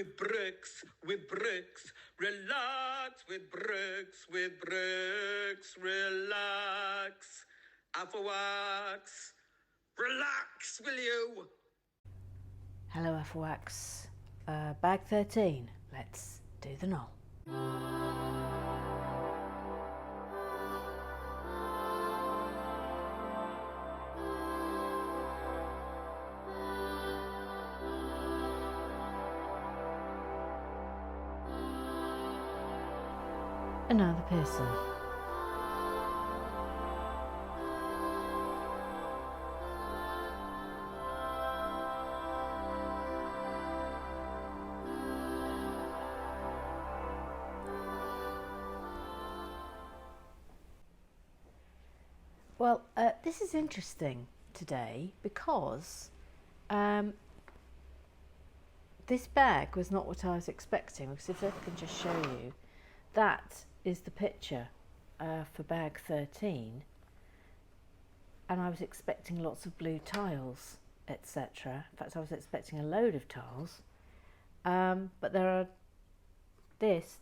with bricks, relax with bricks, relax. Alpha Wax, relax, will you? Hello, Wax. Bag 13. Let's do the null. Another person. Well, this is interesting today because this bag was not what I was expecting, because if I can just show you, that is the picture for bag 13, and I was expecting lots of blue tiles, etc. In fact, I was expecting a load of tiles, but there are this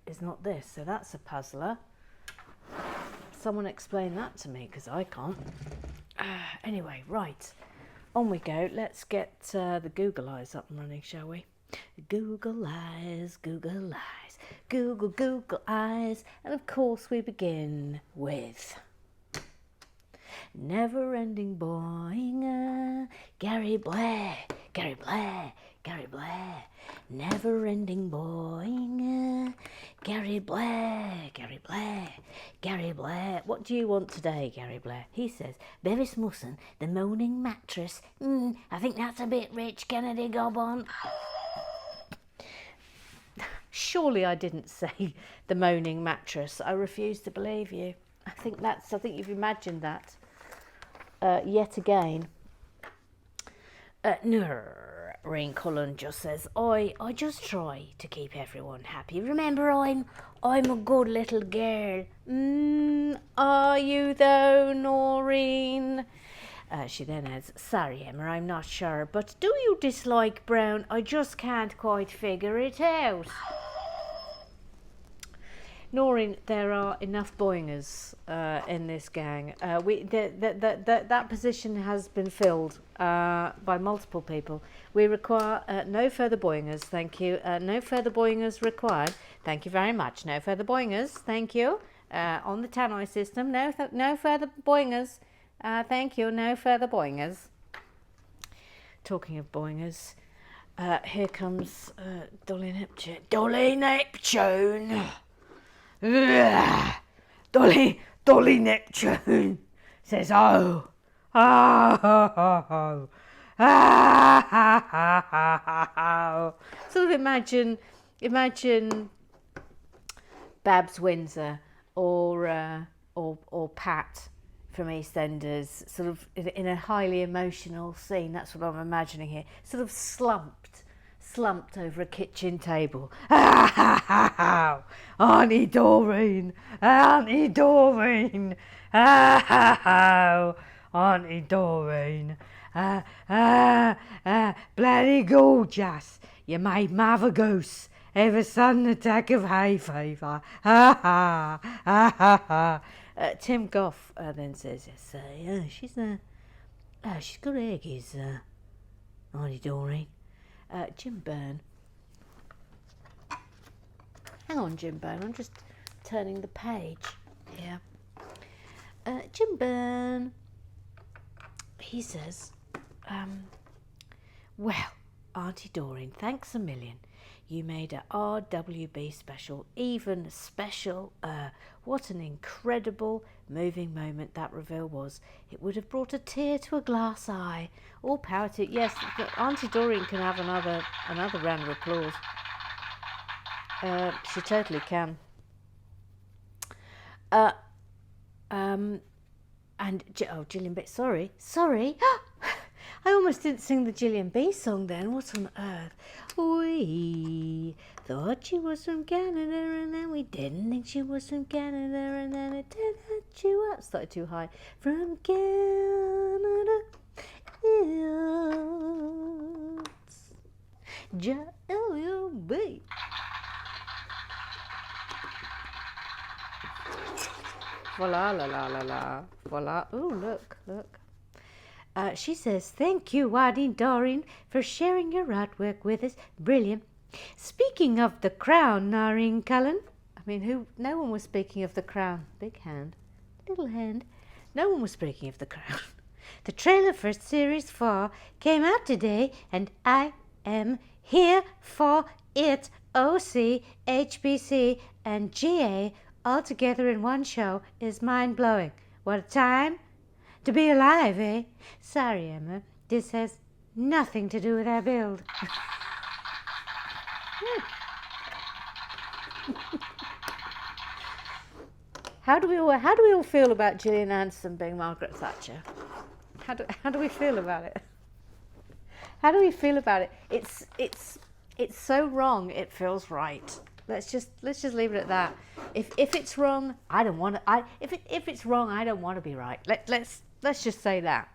is not this, so that's a puzzler. Someone explain that to me, because I can't. Anyway, right, on we go. Let's get the Google Eyes up and running, shall we? Google Eyes, Google Eyes, Google Eyes, and of course we begin with Never-ending boing, Gary Blair, Gary Blair, Gary Blair. Never-ending boing, Gary Blair, Gary Blair, Gary Blair. What do you want today, Gary Blair? He says, Bevis Musson, the moaning mattress. I think that's a bit rich, Kennedy Gobbon. Surely I didn't say the moaning mattress. I refuse to believe you. I think you've imagined that yet again. Rain Cullen just says, I just try to keep everyone happy. Remember, I'm a good little girl. Are you though, Noreen? She then adds, sorry Emma, I'm not sure, but do you dislike brown? I just can't quite figure it out. Noreen, there are enough boingers in this gang. That position has been filled by multiple people. We require no further boingers, thank you. No further boingers required. Thank you very much. No further boingers, thank you. On the Tannoy system, no further boingers. Thank you. No further boingers. Talking of boingers, here comes Dolly Neptune. Dolly Neptune. Dolly Neptune says, oh, sort of imagine Babs Windsor or Pat from EastEnders, sort of in a highly emotional scene. That's what I'm imagining here. Sort of slumped over a kitchen table. Auntie Doreen, Auntie Doreen, Auntie Doreen, bloody gorgeous. You made Mother Goose have a sudden attack of hay fever. Tim Goff then says, yes, she's got eggies, Auntie Doreen. Jim Byrne. Hang on, Jim Byrne, I'm just turning the page here. Jim Byrne, he says, well, Auntie Doreen, thanks a million. You made a RWB special, even special. What an incredible, moving moment that reveal was. It would have brought a tear to a glass eye. All power to yes. Auntie Doreen can have another round of applause. She totally can. Gillian B. Sorry. I almost didn't sing the Gillian B song then. What on earth? We thought she was from Canada, and then we didn't think she was from Canada, and then it turned out she was. Started too high. From Canada. J-L-U-B. Voila, la la la la. Voila. Oh, look, look. She says, thank you, Wadeen Doreen, for sharing your artwork with us. Brilliant. Speaking of the crown, Noreen Cullen. I mean, no one was speaking of the crown. Big hand. Little hand. No one was speaking of the crown. The trailer for Series 4 came out today, and I am here for it. OC, HBC, and GA all together in one show is mind-blowing. What a time to be alive, eh? Sorry, Emma. This has nothing to do with our build. How do we all feel about Gillian Anderson being Margaret Thatcher? How do we feel about it? How do we feel about it? It's so wrong. It feels right. Let's just leave it at that. If it's wrong, I don't want to. If it's wrong, I don't want to be right. Let's just say that.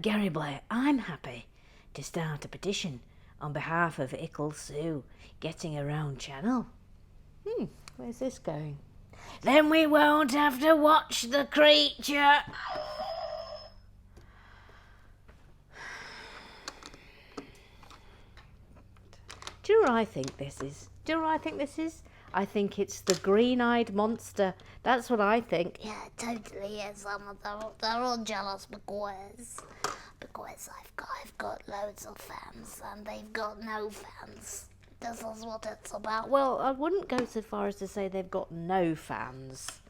Gary Blair, I'm happy to start a petition on behalf of Ickle Sue getting her own channel. Where's this going? Then we won't have to watch the creature. Do you know what I think this is? I think it's the green-eyed monster. That's what I think. Yeah, totally. Yes, they're all jealous because I've got loads of fans and they've got no fans. This is what it's about. Well, I wouldn't go so far as to say they've got no fans,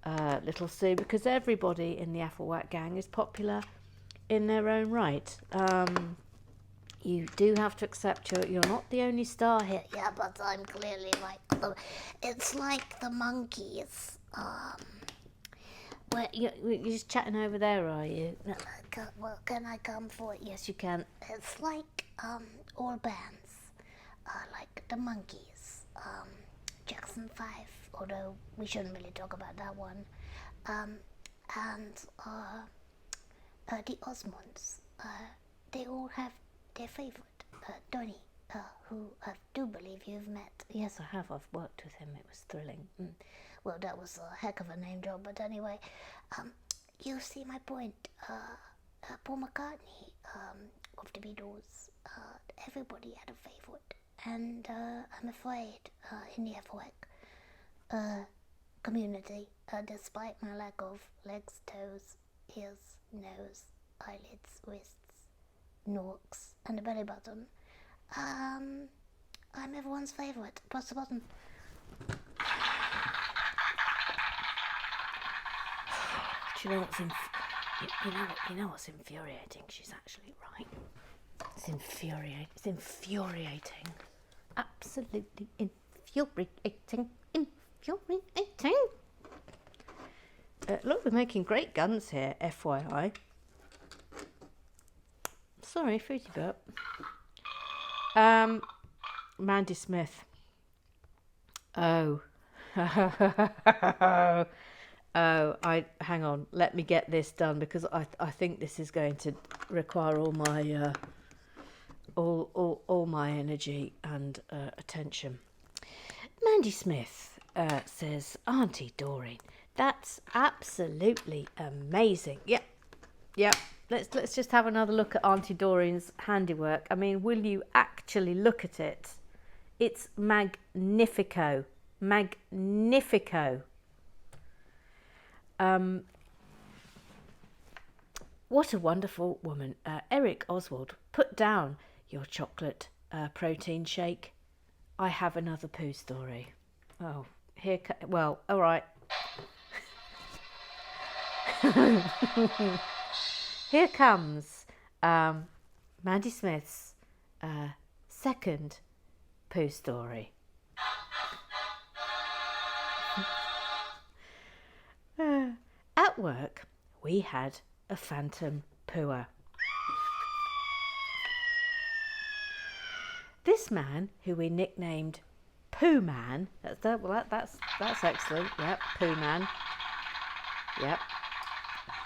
Little Sue, because everybody in the Afflewack gang is popular in their own right. You do have to accept you're not the only star here. Yeah, but I'm clearly it's like the monkeys. Where you're just chatting over there, are you? Can I come for it? Yes, you can. It's like all bands, like the Monkees, Jackson 5, although we shouldn't really talk about that one, and the Osmonds. They all have their favourite, Donny, who I do believe you've met. Yes, I have. I've worked with him. It was thrilling. Well, that was a heck of a name drop, but anyway, you see my point. Paul McCartney of the Beatles, everybody had a favourite, and I'm afraid in the Afflewack community, despite my lack of legs, toes, ears, nose, eyelids, wrists, norks, and a belly button, I'm everyone's favourite. Press the button. Do you know what's infuriating? She's actually right. It's infuriating. Absolutely infuriating. Look, we're making great guns here, FYI. Sorry, fruity burp. Mandy Smith. Oh. Hang on. Let me get this done because I think this is going to require all my all my energy and attention. Mandy Smith says, Auntie Doreen, that's absolutely amazing. Yep. Let's just have another look at Auntie Doreen's handiwork. I mean, will you actually look at it? It's magnifico. What a wonderful woman. Eric Oswald, put down your chocolate protein shake. I have another poo story. Oh, well, all right. Here comes Mandy Smith's second poo story. At work, we had a phantom pooer. This man, who we nicknamed Poo Man, that's excellent. Yep, Poo Man. Yep,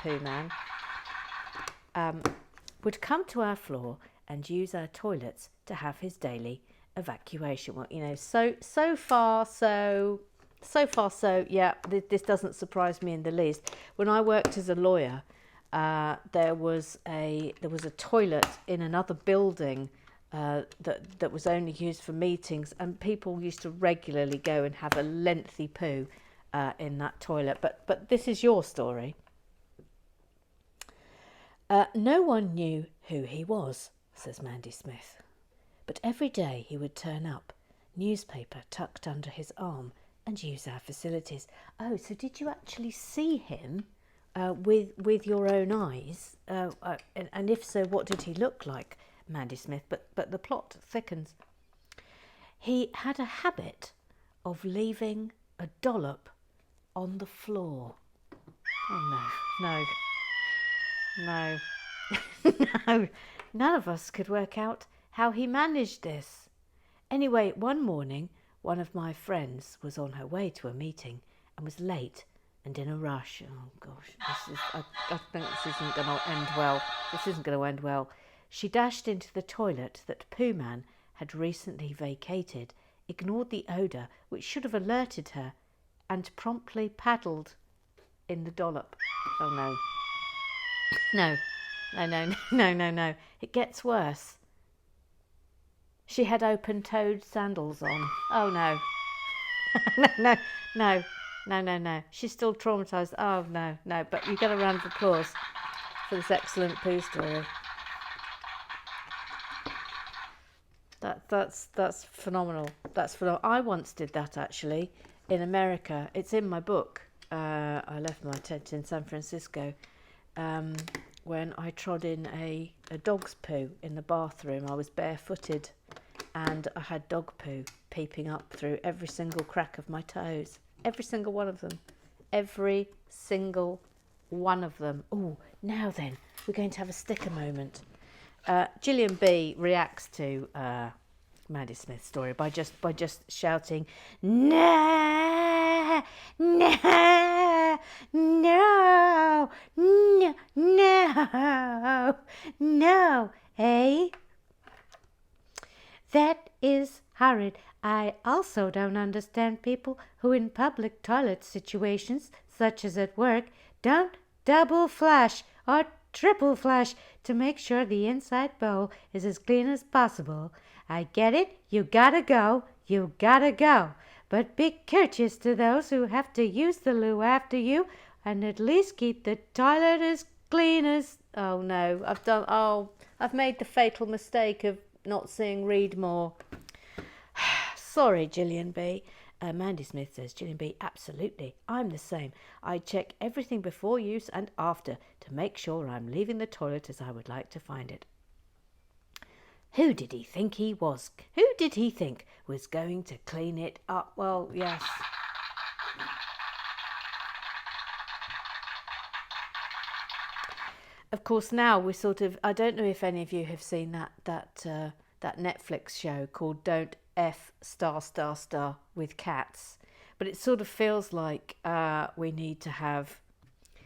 Poo Man. Would come to our floor and use our toilets to have his daily evacuation. Well, you know, so far, yeah, this doesn't surprise me in the least. When I worked as a lawyer, there was a toilet in another building that was only used for meetings, and people used to regularly go and have a lengthy poo in that toilet. But this is your story. No one knew who he was, says Mandy Smith, but every day he would turn up, newspaper tucked under his arm, and use our facilities. Oh, so did you actually see him with your own eyes? And if so, what did he look like, Mandy Smith? But the plot thickens. He had a habit of leaving a dollop on the floor. Oh, no. No, no, none of us could work out how he managed this. Anyway, one morning, one of my friends was on her way to a meeting and was late and in a rush. Oh gosh, I think this isn't going to end well. This isn't going to end well. She dashed into the toilet that Pooh Man had recently vacated, ignored the odour which should have alerted her, and promptly paddled in the dollop. Oh no. No. It gets worse. She had open-toed sandals on. Oh, no. No. She's still traumatised. Oh, no. But you get a round of applause for this excellent poo story. That's phenomenal. That's phenomenal. I once did that, actually, in America. It's in my book. I left my tent in San Francisco. When I trod in a dog's poo in the bathroom. I was barefooted and I had dog poo peeping up through every single crack of my toes. Every single one of them. Every single one of them. Oh, now then, we're going to have a sticker moment. Gillian B reacts to Mandy Smith's story by just shouting, "No, no, no, no, no, no, eh? That is horrid. I also don't understand people who in public toilet situations, such as at work, don't double flush or triple flush to make sure the inside bowl is as clean as possible. I get it, you gotta go. But be courteous to those who have to use the loo after you, and at least keep the toilet as clean as... Oh no, I've made the fatal mistake of not seeing Read More. Sorry, Gillian B. Mandy Smith says, Gillian B, absolutely. I'm the same. I check everything before use and after to make sure I'm leaving the toilet as I would like to find it. Who did he think he was? Who did he think was going to clean it up? Well, yes. Of course, now we're sort of... I don't know if any of you have seen that Netflix show called Don't F*** with cats, but it sort of feels like we need to have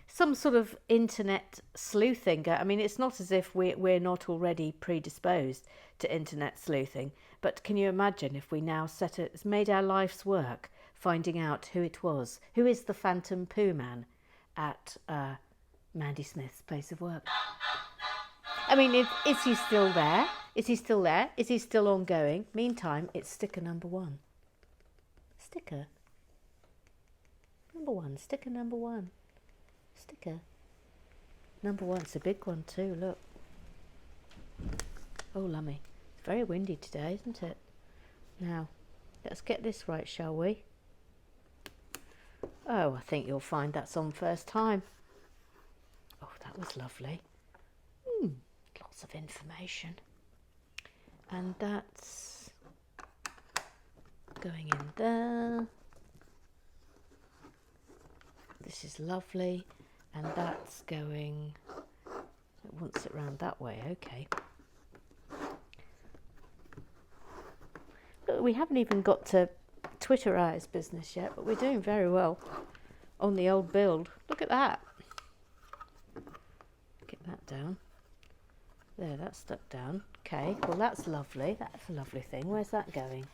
some sort of internet sleuthing. I mean, it's not as if we're not already predisposed to internet sleuthing, but can you imagine if we now it's made our life's work finding out who it was, who is the Phantom Pooh Man at Mandy Smith's place of work? I mean, is he still there? Is he still there? Is he still ongoing? Meantime, it's sticker number one. Sticker number one. Sticker number one. Sticker number one. It's a big one too, look. Oh, lummy. It's very windy today, isn't it? Now, let's get this right, shall we? Oh, I think you'll find that's on first time. Oh, that was lovely. Lots of information. And that's going in there. This is lovely. And that's going... It wants it round that way, okay. Look, we haven't even got to Twitterize business yet, but we're doing very well on the old build. Look at that. Get that down. There, that's stuck down. Okay, well that's lovely. That's a lovely thing. Where's that going?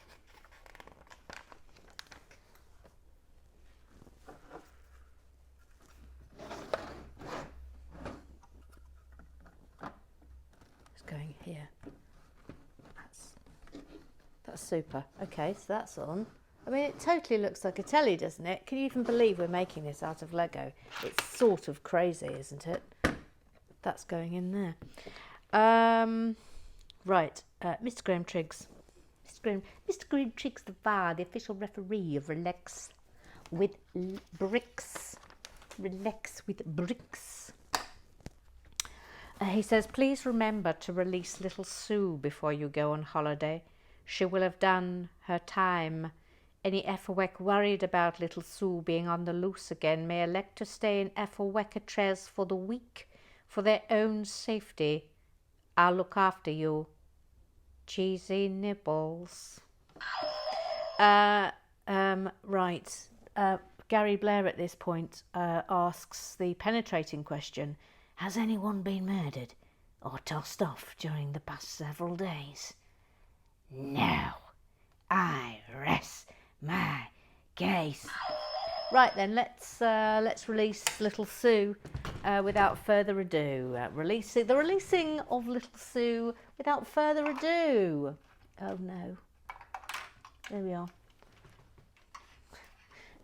It's going here. That's super. Okay, so that's on. I mean, it totally looks like a telly, doesn't it? Can you even believe we're making this out of Lego? It's sort of crazy, isn't it? That's going in there. Right, Mr. Graham Triggs. Mr. Graham Triggs, the VAR, the official referee of Relax with Bricks. Relax with Bricks. He says, please remember to release little Sue before you go on holiday. She will have done her time. Any Efferweck worried about little Sue being on the loose again may elect to stay in Efferweckatres for the week for their own safety. I'll look after you. Cheesy nibbles. Right. Gary Blair at this point asks the penetrating question, has anyone been murdered or tossed off during the past several days? No, I rest my case. Right then, let's release little Sue without further ado. The releasing of little Sue without further ado. Oh no! There we are.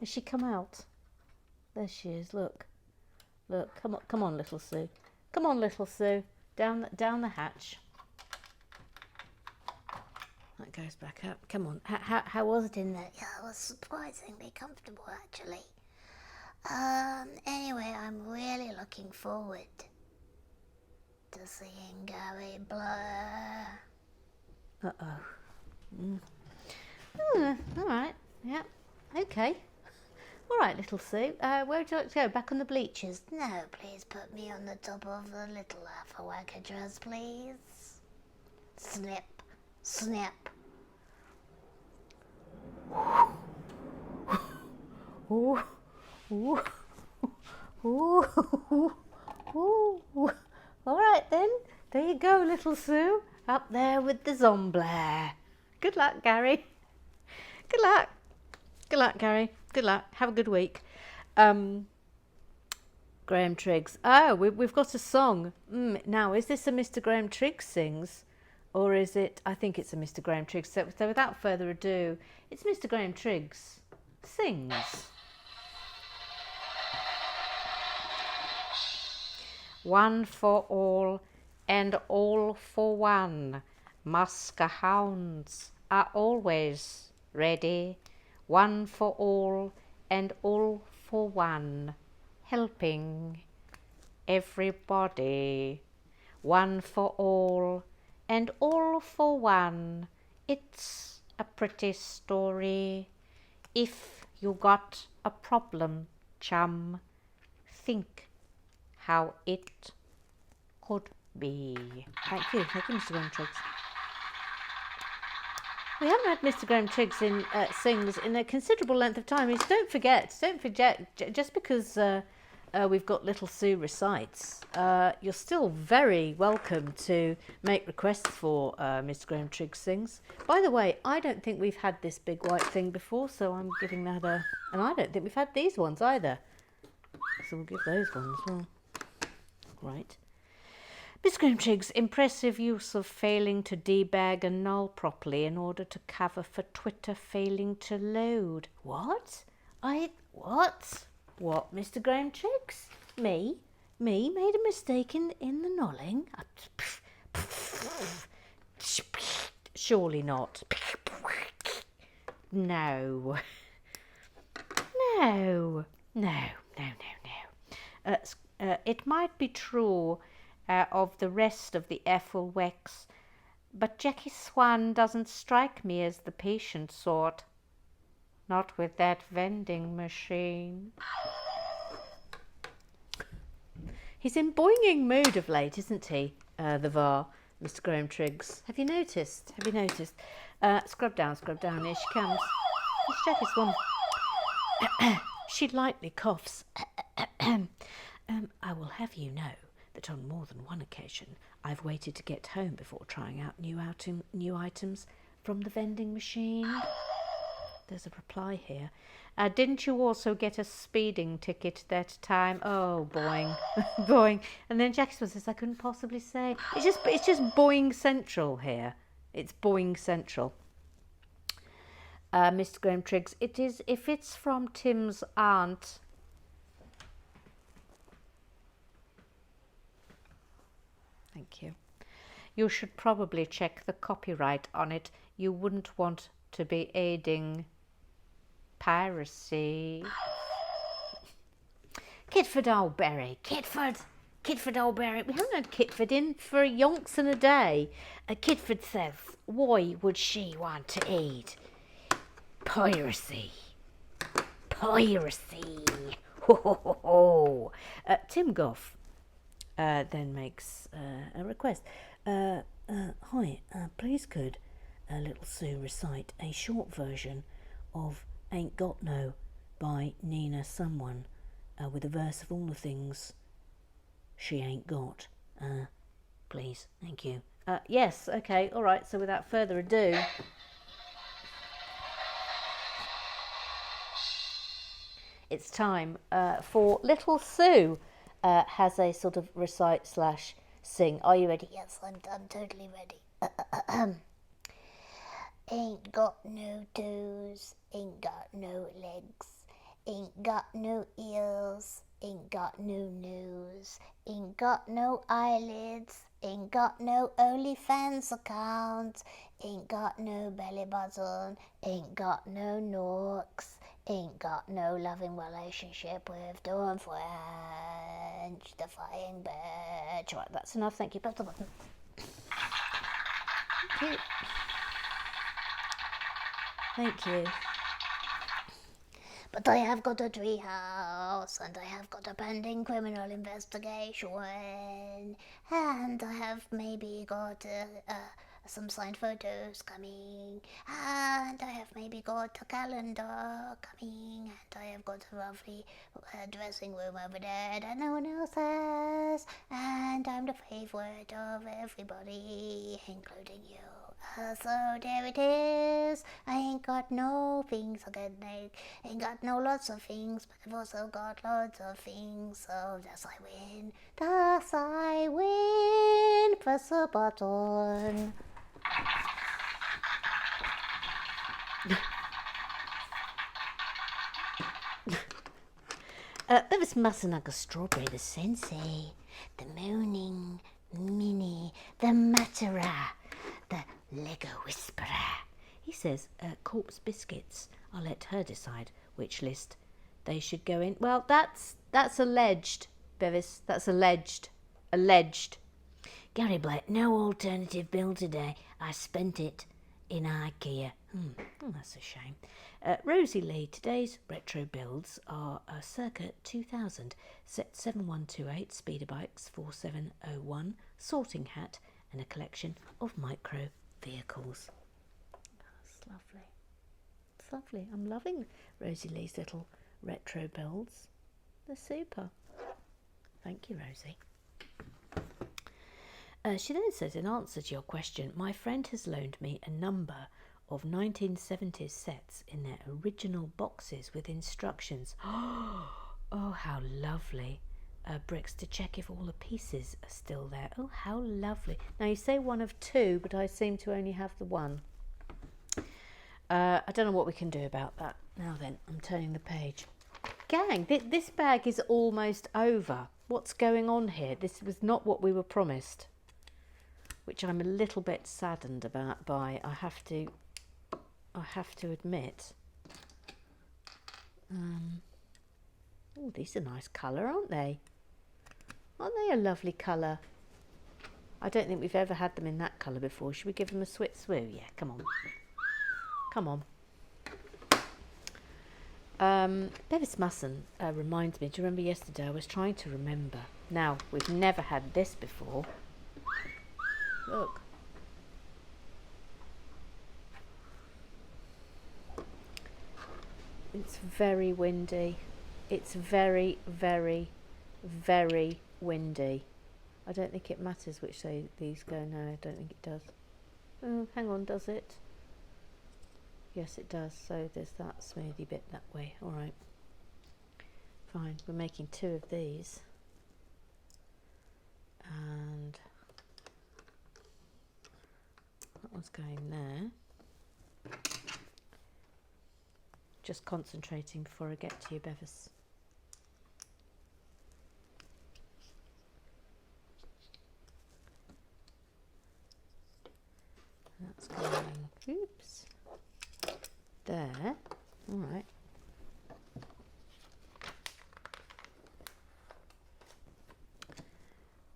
Has she come out? There she is. Look. Come on, little Sue. Come on, little Sue. Down the hatch. That goes back up. Come on. How was it in there? Yeah, it was surprisingly comfortable, actually. Anyway, I'm really looking forward to seeing Gary Blair. Uh-oh. All right. Yeah. Okay. All right, little Sue. Where would you like to go? Back on the bleachers? No, please put me on the top of the little Efferweckatres, please. Snip. Snip. Ooh, ooh, ooh, ooh. All right then. There you go, little Sue. Up there with the Zomblair. Good luck, Gary. Good luck. Good luck, Gary. Good luck. Have a good week. Graham Triggs. Oh, we've got a song. Now, is this a Mr. Graham Triggs sings? Or is it, I think it's a Mr. Graham Triggs. So without further ado, it's Mr. Graham Triggs sings. One for all and all for one. Musker hounds are always ready. One for all and all for one. Helping everybody. One for all and all for one. It's a pretty story. If you got a problem, chum, think how it could be. Thank you, Mr. Graham Triggs. We haven't had Mr. Graham Triggs sings in a considerable length of time. Don't forget, just because we've got Little Sue recites, you're still very welcome to make requests for Mr. Graham Triggs sings. By the way, I don't think we've had this big white thing before, so I'm giving that a... And I don't think we've had these ones either. So we'll give those ones as well. Right. Mr. Graham Triggs, impressive use of failing to debag a null properly in order to cover for Twitter failing to load. What? What? What, Mr. Graham Triggs? Me made a mistake in the nulling? Surely not. No. It might be true of the rest of the Effelwecks, but Jackie Swan doesn't strike me as the patient sort. Not with that vending machine. He's in boinging mood of late, isn't he, the VAR, Mr. Graham Triggs? Have you noticed? Scrub down. Here she comes. It's Jackie Swan. She lightly coughs. I will have you know that on more than one occasion I've waited to get home before trying out new items from the vending machine. There's a reply here. Didn't you also get a speeding ticket that time? Oh, boing, boing. And then Jackie says, I couldn't possibly say. It's just boing central here. It's boing central. Mr. Graham Triggs, it is, if it's from Tim's aunt. Thank you. You should probably check the copyright on it. You wouldn't want to be aiding piracy. Kitford Oldberry. Kitford Oldberry. We haven't had Kitford in for yonks and a day. Kitford says, why would she want to aid piracy? Piracy. Ho ho ho ho. Tim Goff then makes a request. Hi, please could Little Sue recite a short version of Ain't Got No by Nina Someone with a verse of all the things she ain't got. Please, thank you. Yes, okay, all right, so without further ado, it's time for Little Sue has a sort of recite slash sing. Are you ready? Yes, I'm totally ready. Ain't got no toes, ain't got no legs, ain't got no ears, ain't got no nose, ain't got no eyelids, ain't got no OnlyFans account, ain't got no belly button, ain't got no knocks, ain't got no loving relationship with Dawn French, the flying bitch. Right, that's enough, thank you. Press the button. Thank you. Thank you. But I have got a tree house, and I have got a pending criminal investigation, and I have maybe got some signed photos coming, and I have maybe got a calendar coming, and I have got a lovely dressing room over there that no one else has, and I'm the favourite of everybody, including you. So there it is. I ain't got no things I can make. Ain't got no lots of things, but I've also got lots of things. So thus I win. Thus I win. Press a button. This mustn't like a strawberry, the sensei, the moaning mini, the matera, the Lego whisperer. He says corpse biscuits. I'll let her decide which list they should go in. Well, that's alleged, Bevis. That's alleged. Alleged. Gary Black, no alternative bill today. I spent it in IKEA. Oh, that's a shame. Rosie Lee, today's retro builds are circa 2000. Set 7128, speeder bikes 4701, sorting hat, and a collection of micro vehicles. That's lovely. It's lovely. I'm loving Rosie Lee's little retro builds. They're super. Thank you, Rosie. She then says, in answer to your question, my friend has loaned me a number of 1970s sets in their original boxes with instructions. Oh, how lovely. Bricks to check if all the pieces are still there. Oh, how lovely. Now, you say one of two, but I seem to only have the one. I don't know what we can do about that. Now then, I'm turning the page. Gang, this bag is almost over. What's going on here? This was not what we were promised, which I'm a little bit saddened about by, I have to admit. Oh, these are nice colour, aren't they? Aren't they a lovely colour? I don't think we've ever had them in that colour before. Should we give them a swit swoo? Yeah, come on. Come on. Bevis Musson reminds me, do you remember yesterday I was trying to remember. Now, we've never had this before. Look. It's very windy. It's very, very, very windy. I don't think it matters which way these go now. I don't think it does. Oh, hang on, does it? Yes, it does. So there's that smoothie bit that way. All right. Fine. We're making 2 of these. And that one's going there. Just concentrating before I get to you, Bevis. That's going, oops, there. All right.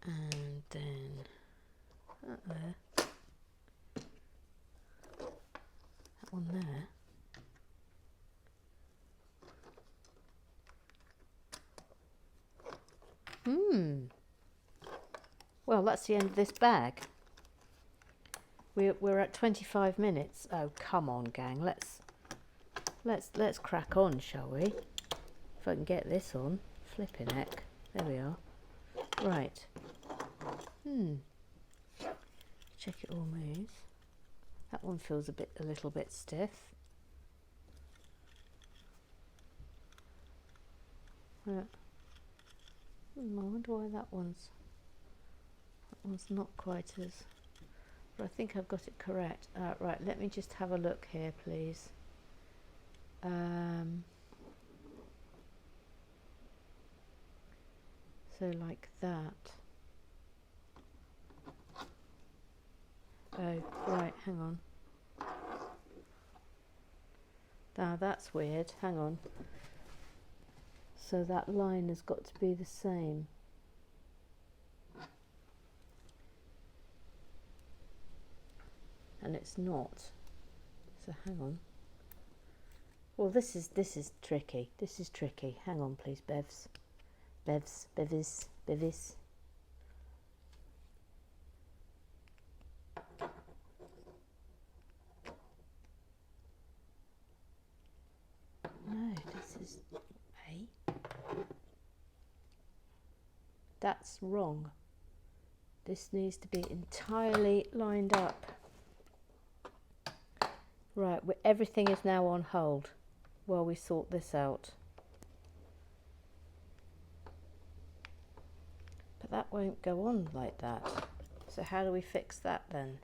And then that there. That one there. Well, that's the end of this bag. We're at 25 minutes. Oh, come on, gang. Let's crack on, shall we? If I can get this on. Flipping heck. There we are. Right. Check it all moves. That one feels a little bit stiff. Yeah. I wonder why that one's not quite as. But I think I've got it correct. Right, let me just have a look here, please. So like that. Oh, right, hang on. Now that's weird, hang on. So that line has got to be the same. And it's not. So hang on. Well, this is tricky. This is tricky. Hang on, please, Bevis. No, this is A. That's wrong. This needs to be entirely lined up. Right, everything is now on hold while we sort this out. But that won't go on like that. So how do we fix that then?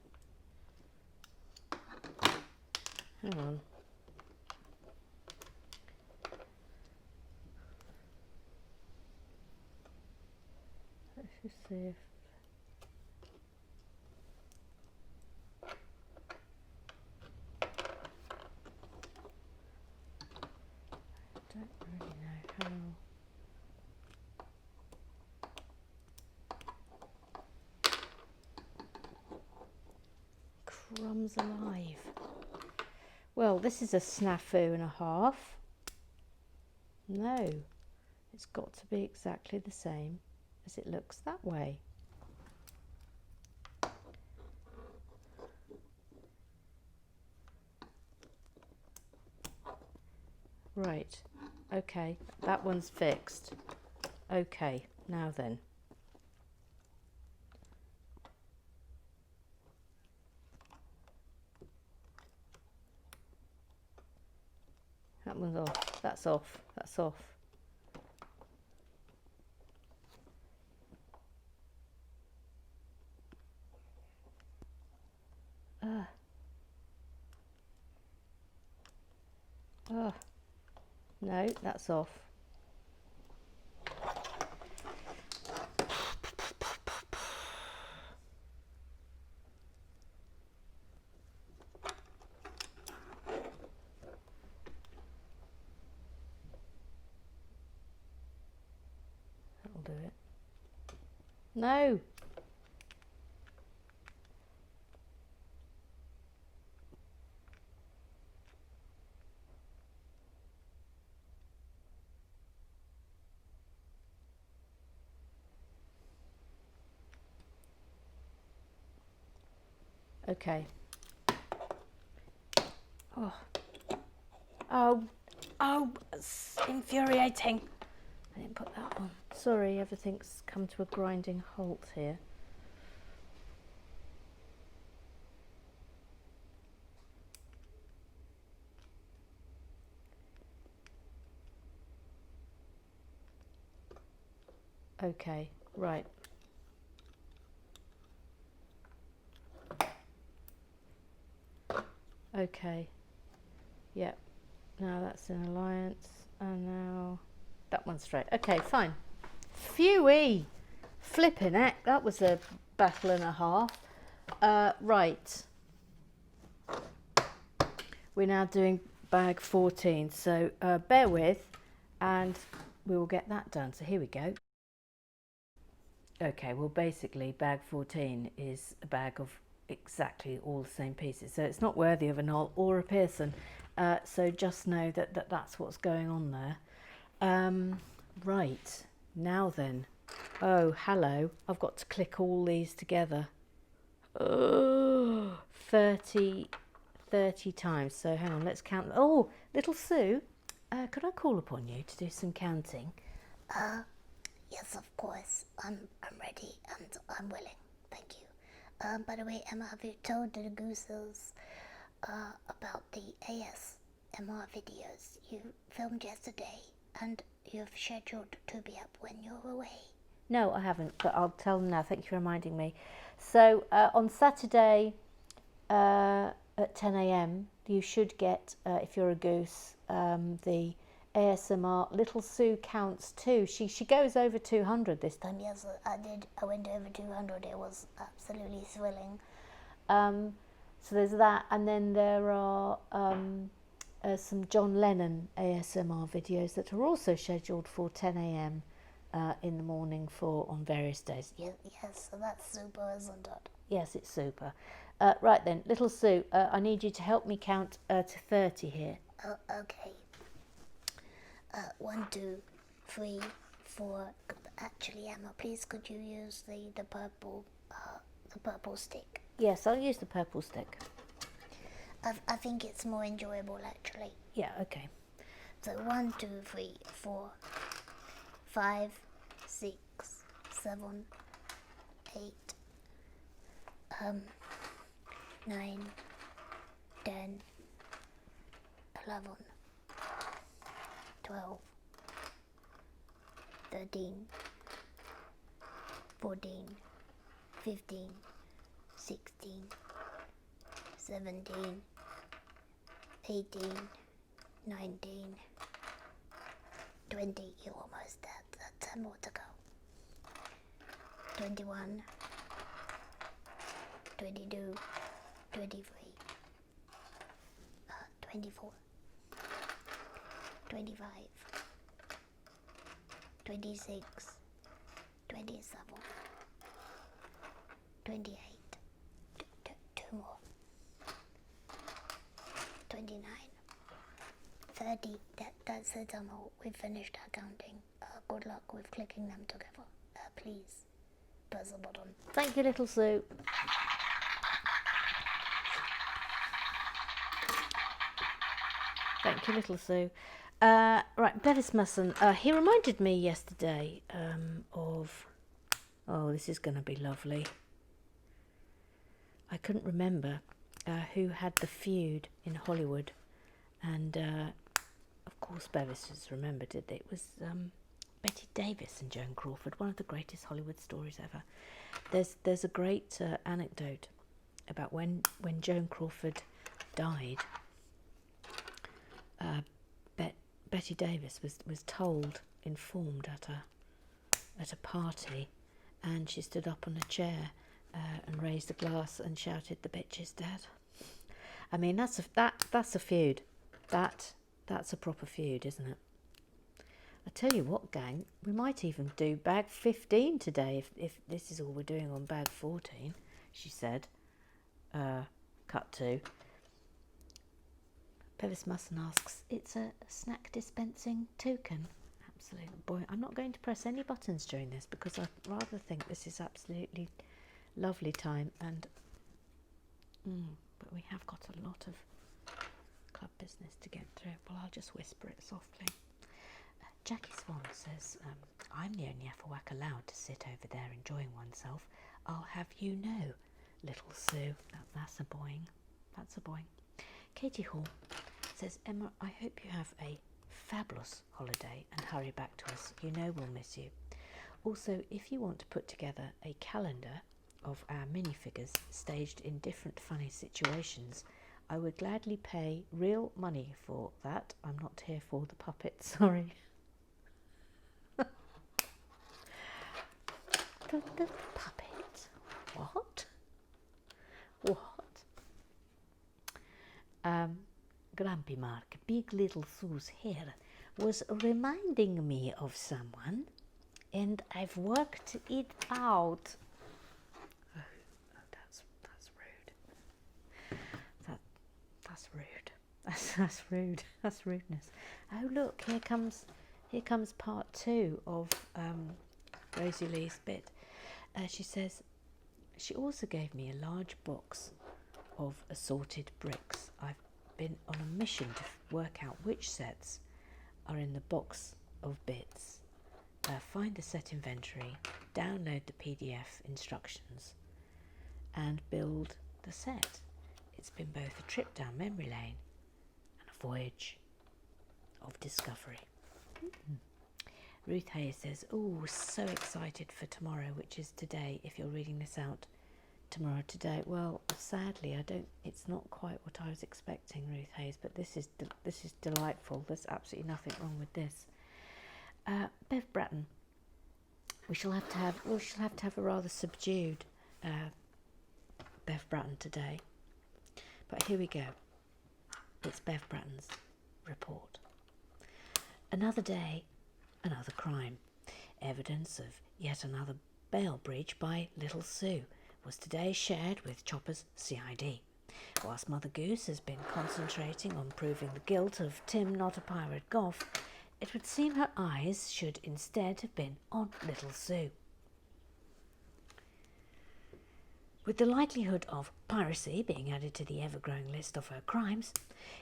Hang on. Let's just see if... I don't really know how... Crumbs alive. Well, this is a snafu and a half. No, it's got to be exactly the same as it looks that way. Right, okay, that one's fixed. Okay, now then. That one's off, that's off, that's off. No, that's off. That'll do it. No! Okay. Oh, it's infuriating. I didn't put that on. Sorry, everything's come to a grinding halt here. Okay, right. Okay. Yep. Now that's in alliance, and now that one's straight. Okay, fine. Phew-wee! Flipping heck, that was a battle and a half. Right. We're now doing bag 14, so bear with, and we will get that done. So here we go. Okay, well basically bag 14 is a bag of exactly all the same pieces, so it's not worthy of a Noel or a Pearson, so just know that that's what's going on there. Right, now then, oh hello, I've got to click all these together. 30 times, so hang on, let's count. Oh, little Sue, could I call upon you to do some counting? Yes, of course. I'm ready and I'm willing. Thank you. By the way, Emma, have you told the gooses about the ASMR videos you filmed yesterday and you've scheduled to be up when you're away? No, I haven't, but I'll tell them now. Thank you for reminding me. So on Saturday at 10 a.m, you should get, if you're a goose, the ASMR Little Sue Counts 2. She goes over 200 this time. Yes, I did. I went over 200. It was absolutely thrilling. So there's that, and then there are some John Lennon ASMR videos that are also scheduled for 10 a.m. In the morning for on various days. Yes, so that's super, isn't it? Yes, it's super. Right then, Little Sue, I need you to help me count to 30 here. Okay. 1, 2, 3, 4. Actually, Emma, please could you use the purple stick? Yes, I'll use the purple stick. I think it's more enjoyable actually. Yeah, okay. So 1, 2, 3, 4, 5, 6, 7, 8, 9, 10, 11, 12, 13, 14, 15, 16, 17, 18, 19, 20. You're almost there. 10 more to go. 21, 22, 23, 24, 25, 26, 27, 28, two more, 29, 30. That's it, Emma. We've finished our counting. Good luck with clicking them together. Please press the button. Thank you, Little Sue. Thank you, Little Sue. Right, Bevis Musson, he reminded me yesterday of... Oh, this is going to be lovely. I couldn't remember who had the feud in Hollywood. And, of course, Bevis has remembered it. It was Betty Davis and Joan Crawford, one of the greatest Hollywood stories ever. There's a great anecdote about when Joan Crawford died. Betty Davis was informed at a party, and she stood up on a chair and raised a glass and shouted, "The bitch is dead." I mean, that's a feud. That's a proper feud, isn't it? I tell you what, gang, we might even do bag 15 today if this is all we're doing on bag 14, she said. Cut to. Bevis Musson asks, it's a snack dispensing toucan. Absolutely. Boy, I'm not going to press any buttons during this because I rather think this is absolutely lovely time, and but we have got a lot of club business to get through. Well, I'll just whisper it softly. Jackie Swan says, I'm the only Afferwack allowed to sit over there enjoying oneself. I'll have you know, little Sue. That's a boing. That's a boing. Katie Hall says, Emma, I hope you have a fabulous holiday and hurry back to us. You know we'll miss you. Also, if you want to put together a calendar of our minifigures staged in different funny situations, I would gladly pay real money for that. I'm not here for the puppet, sorry. the puppet? What? What? Grumpy Mark, Big Little Sue's hair was reminding me of someone, and I've worked it out. Oh, that's rude. That's rude. That's rude. That's rudeness. Oh look, here comes part 2 of Rosie Lee's bit. She says, she also gave me a large box of assorted bricks. I've been on a mission to work out which sets are in the box of bits. Find the set inventory, download the PDF instructions, and build the set. It's been both a trip down memory lane and a voyage of discovery. Ruth Hayes says, oh, so excited for tomorrow, which is today, if you're reading this out tomorrow today. Well, sadly, it's not quite what I was expecting, Ruth Hayes, but this is delightful. There's absolutely nothing wrong with this. Bev Bratton, we shall have to have a rather subdued Bev Bratton today. But here we go. It's Bev Bratton's report. Another day, another crime. Evidence of yet another bail breach by Little Sue was today shared with Chopper's CID. Whilst Mother Goose has been concentrating on proving the guilt of Tim Not a Pirate Goff, it would seem her eyes should instead have been on Little Sue. With the likelihood of piracy being added to the ever-growing list of her crimes,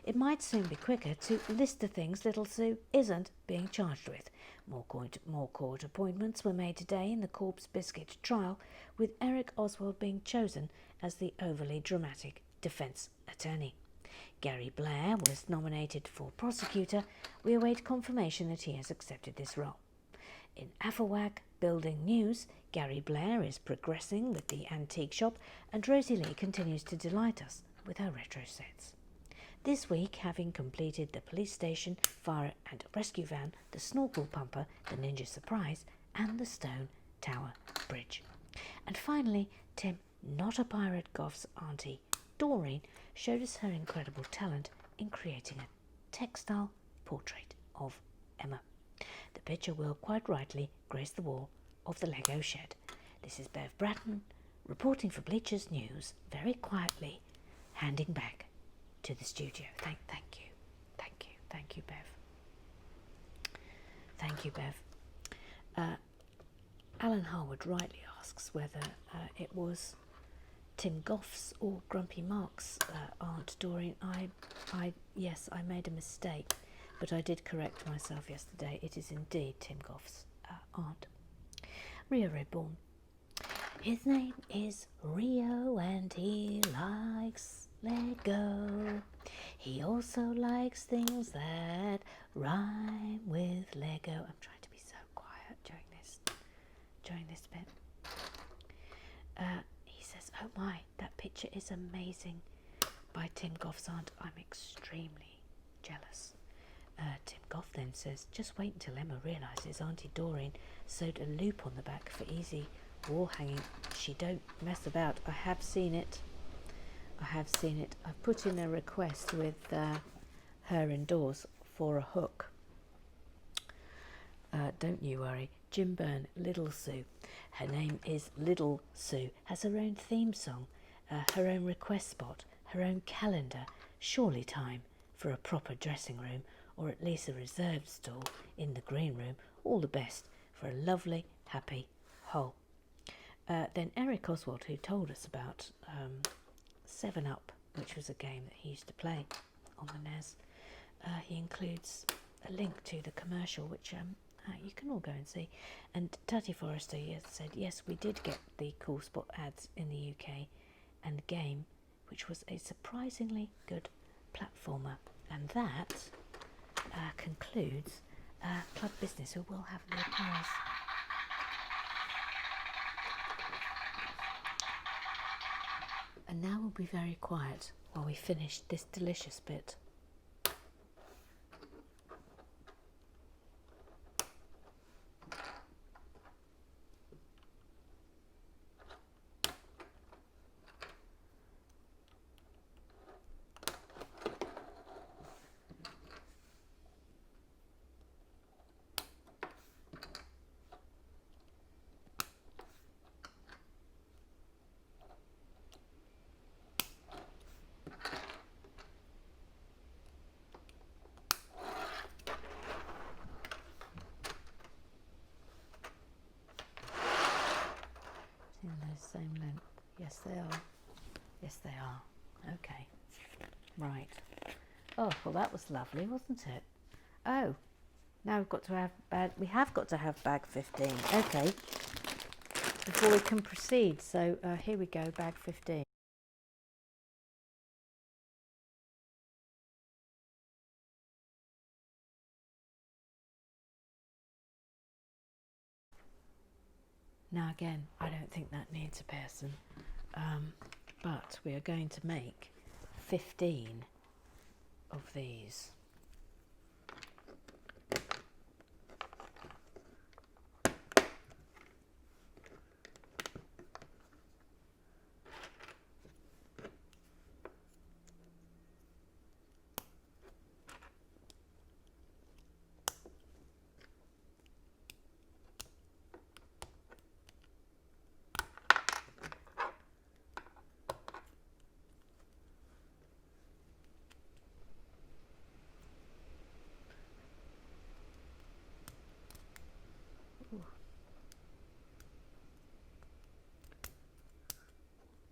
it might soon be quicker to list the things Little Sue isn't being charged with. More court appointments were made today in the Corpse Biscuit trial, with Eric Oswald being chosen as the overly dramatic defence attorney. Gary Blair was nominated for prosecutor. We await confirmation that he has accepted this role. In Afferwack Building News, Gary Blair is progressing with the antique shop, and Rosie Lee continues to delight us with her retro sets. This week, having completed the police station, fire and rescue van, the snorkel pumper, the ninja surprise, and the stone tower bridge. And finally, Tim Not a Pirate Goff's auntie, Doreen, showed us her incredible talent in creating a textile portrait of Emma. The picture will quite rightly grace the wall of the Lego shed. This is Bev Bratton reporting for Bleachers News, very quietly handing back to the studio. Thank you, Bev. Thank you, Bev. Alan Harwood rightly asks whether it was Tim Goff's or Grumpy Mark's aunt Doreen. Yes, I made a mistake, but I did correct myself yesterday. It is indeed Tim Goff's aunt. Rio Reborn. His name is Rio and he likes Lego. He also likes things that rhyme with Lego. I'm trying to be so quiet during this bit. He says, oh my, that picture is amazing by Tim Goff's aunt. I'm extremely jealous. Tim Goff then says, just wait until Emma realises Auntie Doreen sewed a loop on the back for easy wall hanging. She don't mess about. I have seen it. I've put in a request with her indoors for a hook. Don't you worry. Jim Byrne, Little Sue. Her name is Little Sue. Has her own theme song, her own request spot, her own calendar. Surely time for a proper dressing room, or at least a reserved stall in the green room. All the best for a lovely, happy whole. Then Eric Oswald, who told us about 7-Up, which was a game that he used to play on the NES. He includes a link to the commercial, which you can all go and see. And Tatty Forrester said, yes, we did get the Cool Spot ads in the UK and the game, which was a surprisingly good platformer. And that concludes Club Business, who will have the applause. And now we'll be very quiet while we finish this delicious bit. In the same length. Yes, they are. Yes, they are. Okay. Right. Oh, well, that was lovely, wasn't it? Oh, now we've got to have bag. We have got to have bag 15. Okay. Before we can proceed. So here we go. Bag 15. Now again, I don't think that needs a person, but we are going to make 15 of these.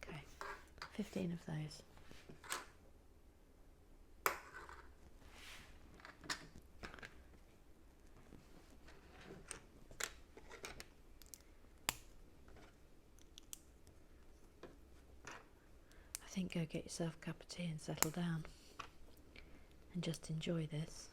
Okay, 15 of those. I think go get yourself a cup of tea and settle down and just enjoy this.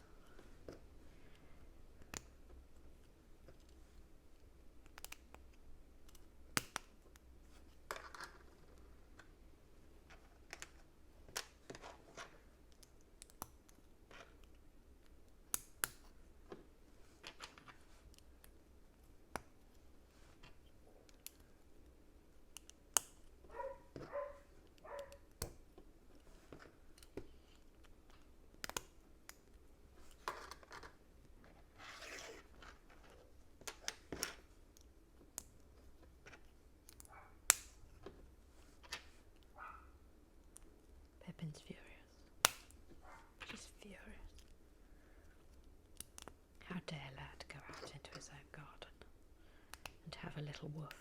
Pippin's furious. She's furious. How dare lad go out into his own garden and have a little woof?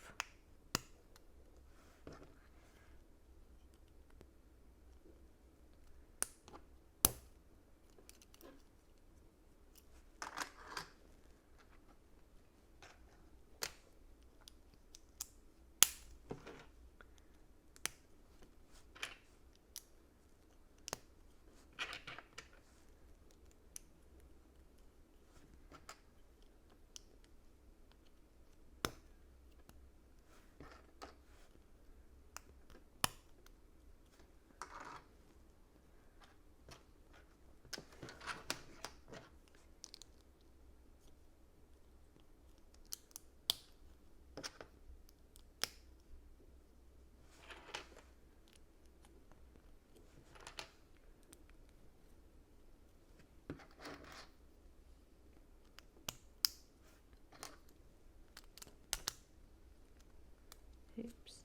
Oops.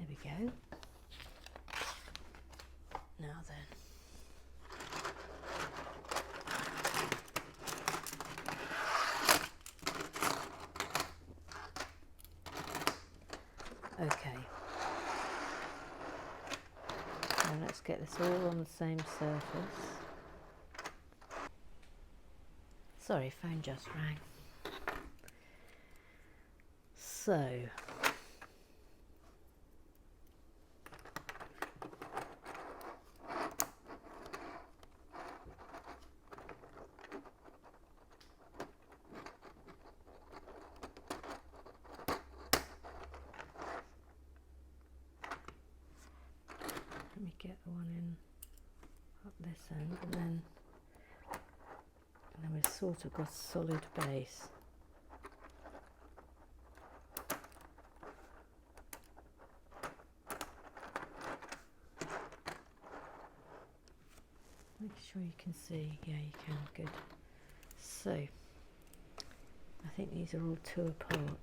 we go. Now then. Okay. Now let's get this all on the same surface. Sorry, phone just rang. So, let me get the one in up this end, and then we've sort of got a solid base. Make sure you can see. Yeah, you can. Good. So, I think these are all 2 apart.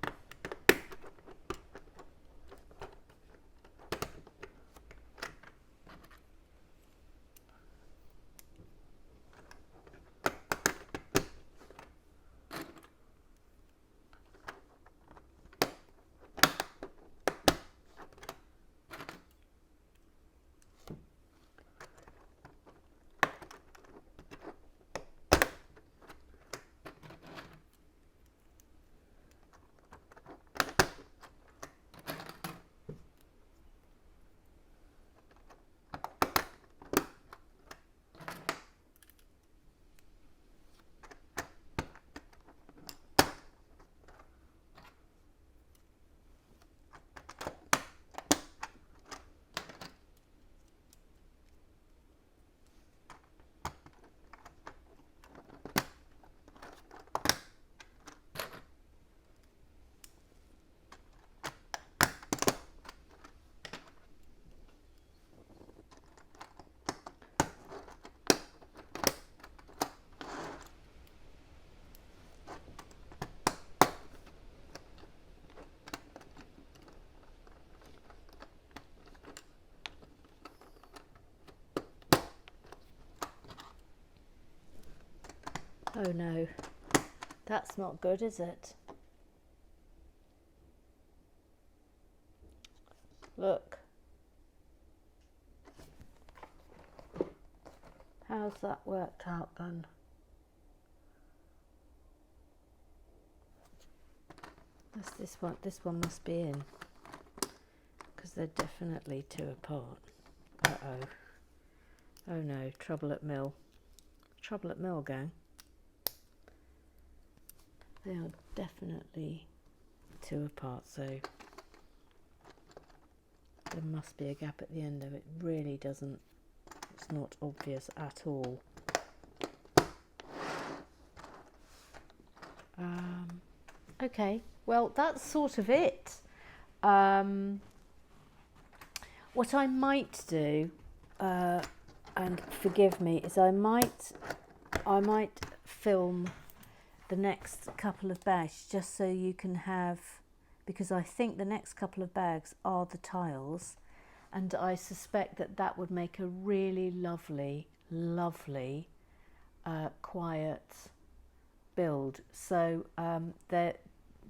Oh no, that's not good, is it? Look. How's that worked out then? This one must be in, because they're definitely 2 apart. Uh-oh. Oh no, trouble at mill. Trouble at mill, gang. They are definitely 2 apart, so there must be a gap at the end of it. Really doesn't, it's not obvious at all. Okay, well that's sort of it. What I might do, and forgive me, is I might film the next couple of bags just so you can have, because I think the next couple of bags are the tiles, and I suspect that would make a really lovely quiet build. So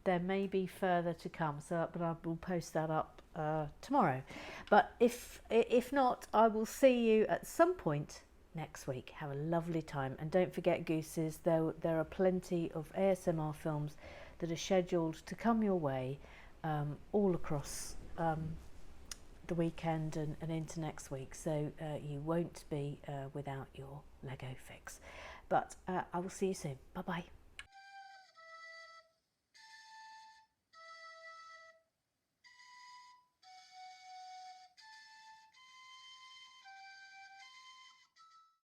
there may be further to come, but I will post that up tomorrow. But if not, I will see you at some point next week. Have a lovely time, and don't forget, gooses, there are plenty of ASMR films that are scheduled to come your way all across the weekend and into next week, so you won't be without your Lego fix. But I will see you soon. Bye bye.